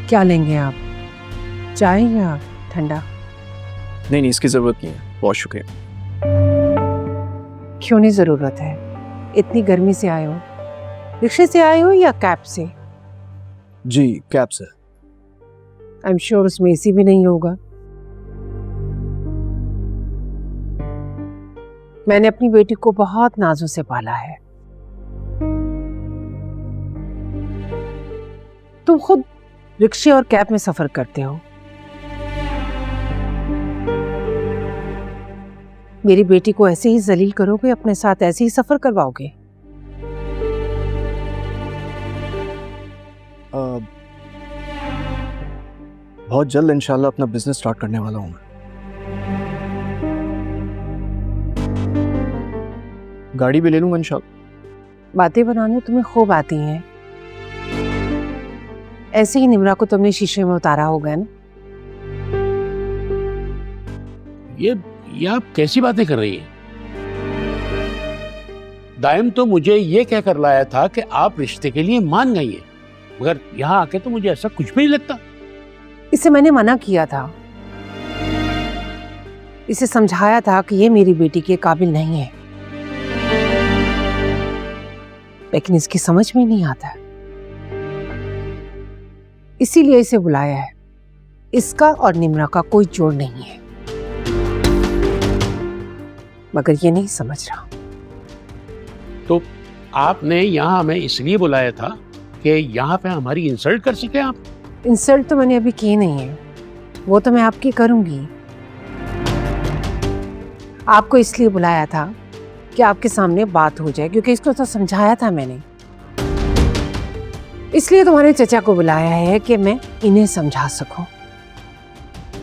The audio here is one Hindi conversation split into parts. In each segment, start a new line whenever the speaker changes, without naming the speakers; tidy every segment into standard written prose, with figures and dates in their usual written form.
क्या लेंगे आप, चाय या ठंडा?
नहीं नहीं, इसकी ज़रूरत नहीं है, बहुत शुक्रिया।
क्यों नहीं ज़रूरत है? इतनी गर्मी से आए हो, रिक्शे से आए हो या कैब से?
जी कैब से।
आई एम श्योर उसमें एसी भी नहीं होगा। मैंने अपनी बेटी को बहुत नाजों से पाला है। तुम खुद रिक्शे और कैब में सफर करते हो, मेरी बेटी को ऐसे ही जलील करोगे, अपने साथ ऐसे ही सफर करवाओगे?
बहुत जल्द इंशाल्लाह अपना बिजनेस स्टार्ट करने वाला हूँ मैं। गाड़ी भी ले लूंगा इंशाल्लाह।
बातें बनाने तुम्हें खूब आती हैं। ऐसे ही निम्रा को तुमने शीशे में उतारा होगा ना?
ये आप कैसी बातें कर रही हैं? दायम तो मुझे ये कहकर लाया था कि आप रिश्ते के लिए मान गई हैं, मगर यहाँ आके तो मुझे ऐसा कुछ भी नहीं लगता।
इसे मैंने मना किया था, इसे समझाया था कि ये मेरी बेटी के काबिल नहीं है, लेकिन इसकी समझ में नहीं आता, इसीलिए इसे बुलाया है। इसका और निम्रा का कोई जोड़ नहीं है, मगर ये नहीं समझ रहा।
तो आपने यहाँ हमें इसलिए बुलाया था कि यहाँ पे हमारी इंसल्ट कर सके आप?
इंसल्ट तो मैंने अभी की नहीं है, वो तो मैं आपकी करूंगी। आपको इसलिए बुलाया था कि आपके सामने बात हो जाए, क्योंकि इसको तो समझाया था मैंने। इसलिए तुम्हारे चचा को बुलाया है कि मैं इन्हें समझा सकूं।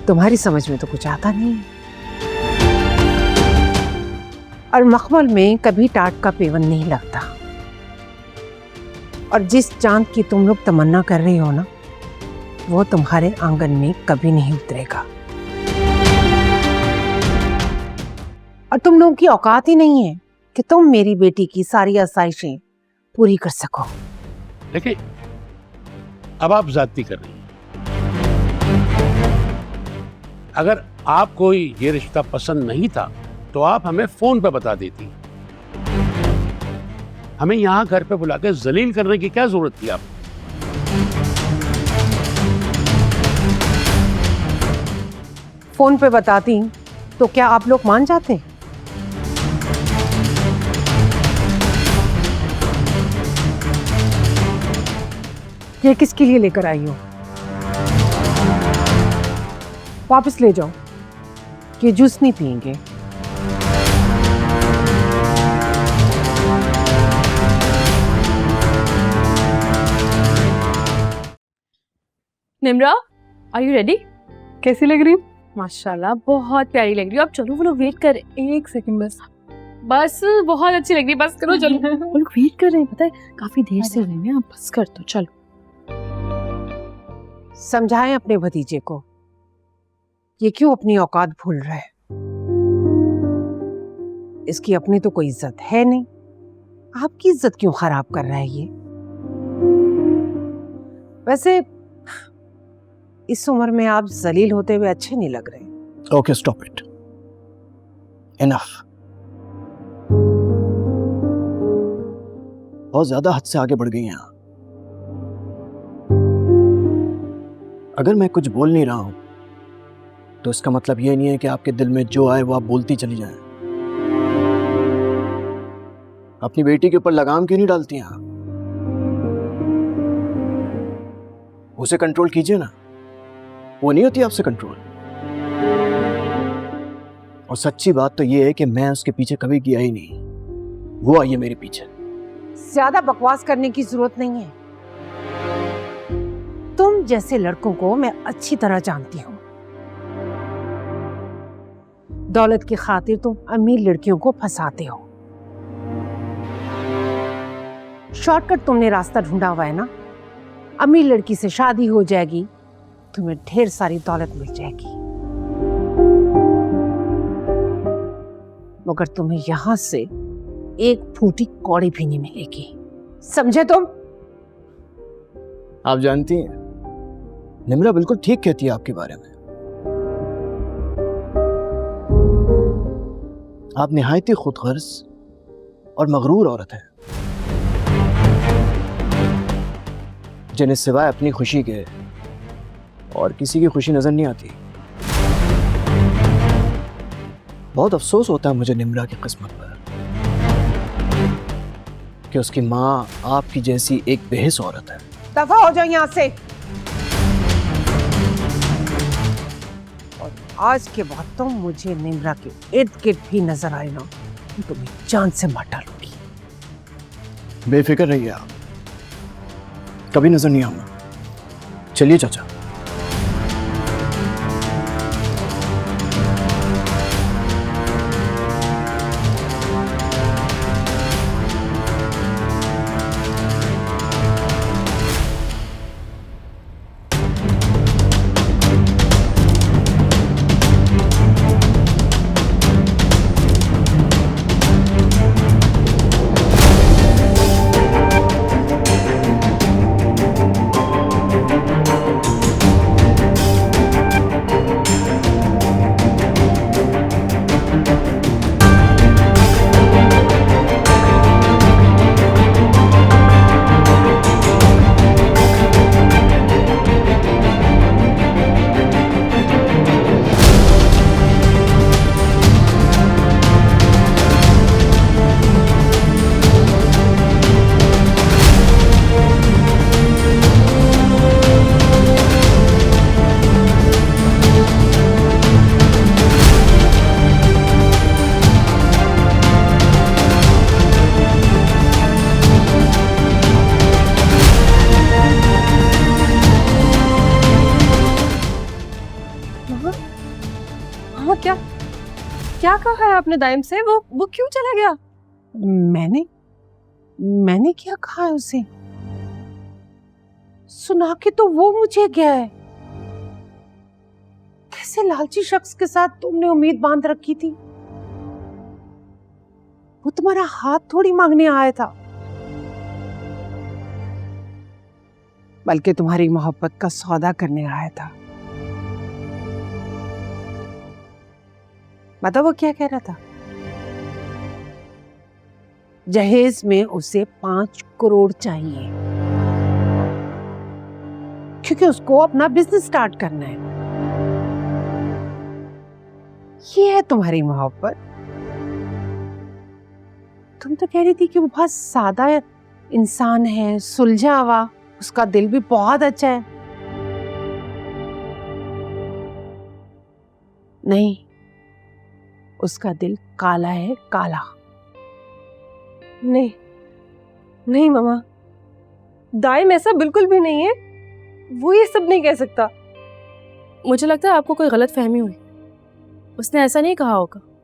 तुम्हारी समझ में तो कुछ आता नहीं है, और मखमल में कभी टाट का पेवन नहीं लगता। और जिस चांद की तुम लोग तमन्ना कर रही हो ना, वो तुम्हारे आंगन में कभी नहीं उतरेगा। और तुम लोगों की औकात ही नहीं है कि तुम मेरी बेटी की सारी आसाइशें पूरी कर सको।
देखिए, अब आप ज्यादती कर रही हैं। अगर आपको ये रिश्ता पसंद नहीं था तो आप हमें फोन पे बता देती। हमें यहाँ घर पे बुला के जलील करने की क्या जरूरत थी आपको?
फोन पे बताती तो क्या आप लोग मान जाते? ये किसके लिए लेकर आई हो? वापस ले जाओ, ये जूस नहीं पिएंगे।
Nimra, are you ready?
कैसी लग रही हूँ?
माशाल्लाह बहुत प्यारी लग रही हो। अब चलो, वो लोग वेट कर रहे।
एक सेकंड बस।
बस बहुत अच्छी लग रही है, बस करो चलो। वो लोग वेट कर रहे हैं, पता है काफी देर से हो रहे हैं। आप बस कर दो, चलो।
समझाएं अपने भतीजे को, ये क्यों अपनी औकात भूल रहा है? इसकी अपनी तो कोई इज्जत है नहीं, आपकी इज्जत क्यों खराब कर रहा है ये? वैसे इस उम्र में आप जलील होते हुए अच्छे नहीं लग रहे।
Okay stop it, enough. बहुत ज्यादा हद से आगे बढ़ गई हैं आप। अगर मैं कुछ बोल नहीं रहा हूं तो इसका मतलब ये नहीं है कि आपके दिल में जो आए वो आप बोलती चली जाएं। अपनी बेटी के ऊपर लगाम क्यों नहीं डालती हैं आप? उसे कंट्रोल कीजिए ना, वो नहीं होती आपसे कंट्रोल। और सच्ची बात तो ये है कि मैं उसके पीछे कभी गया ही नहीं, वो आई है मेरे पीछे।
ज्यादा बकवास करने की जरूरत नहीं है। तुम जैसे लड़कों को मैं अच्छी तरह जानती हूं। दौलत की खातिर तुम अमीर लड़कियों को फंसाते हो। शॉर्टकट तुमने रास्ता ढूंढा हुआ है ना, अमीर लड़की से शादी हो जाएगी, तुम्हें ढेर सारी दौलत मिल जाएगी, मगर तुम्हें यहां से एक फूटी कौड़ी भी नहीं मिलेगी। समझे तुम?
आप जानती हैं निम्रा बिल्कुल ठीक कहती है आपके बारे में। आप निहायत ही खुदगर्ज और मगरूर औरत है, जिन्हें सिवाय अपनी खुशी के और किसी की खुशी नजर नहीं आती। बहुत अफसोस होता है मुझे निम्रा की किस्मत पर कि उसकी माँ आपकी जैसी एक बेहिस औरत है।
दफा हो जाओ यहाँ से। और आज के बाद तुम मुझे निम्रा के इर्द गिर्द भी नजर आए ना, तो मैं जान से मार डालूंगी।
बेफिक्र रहिए आप, कभी नजर नहीं आऊंगा। चलिए चाचा।
हाँ, क्या क्या कहा है आपने दाइम से? वो क्यों चला गया?
मैंने क्या कहा है उसे? सुना के तो वो मुझे गया है। कैसे लालची शख्स के साथ तुमने उम्मीद बांध रखी थी? वो तुम्हारा हाथ थोड़ी मांगने आया था, बल्कि तुम्हारी मोहब्बत का सौदा करने आया था। बता वो क्या कह रहा था? जहेज में उसे 5 करोड़ चाहिए, क्योंकि उसको अपना बिजनेस स्टार्ट करना है। ये है तुम्हारी मोहब्बत। तुम तो कह रही थी कि वो बहुत सादा इंसान है, सुलझा हुआ, उसका दिल भी बहुत अच्छा है। नहीं, उसका दिल काला है, काला।
नहीं नहीं मामा, दाइम ऐसा बिल्कुल भी नहीं है। वो ये सब नहीं कह सकता।
मुझे लगता है आपको कोई गलत फहमी हुई। उसने ऐसा नहीं कहा होगा।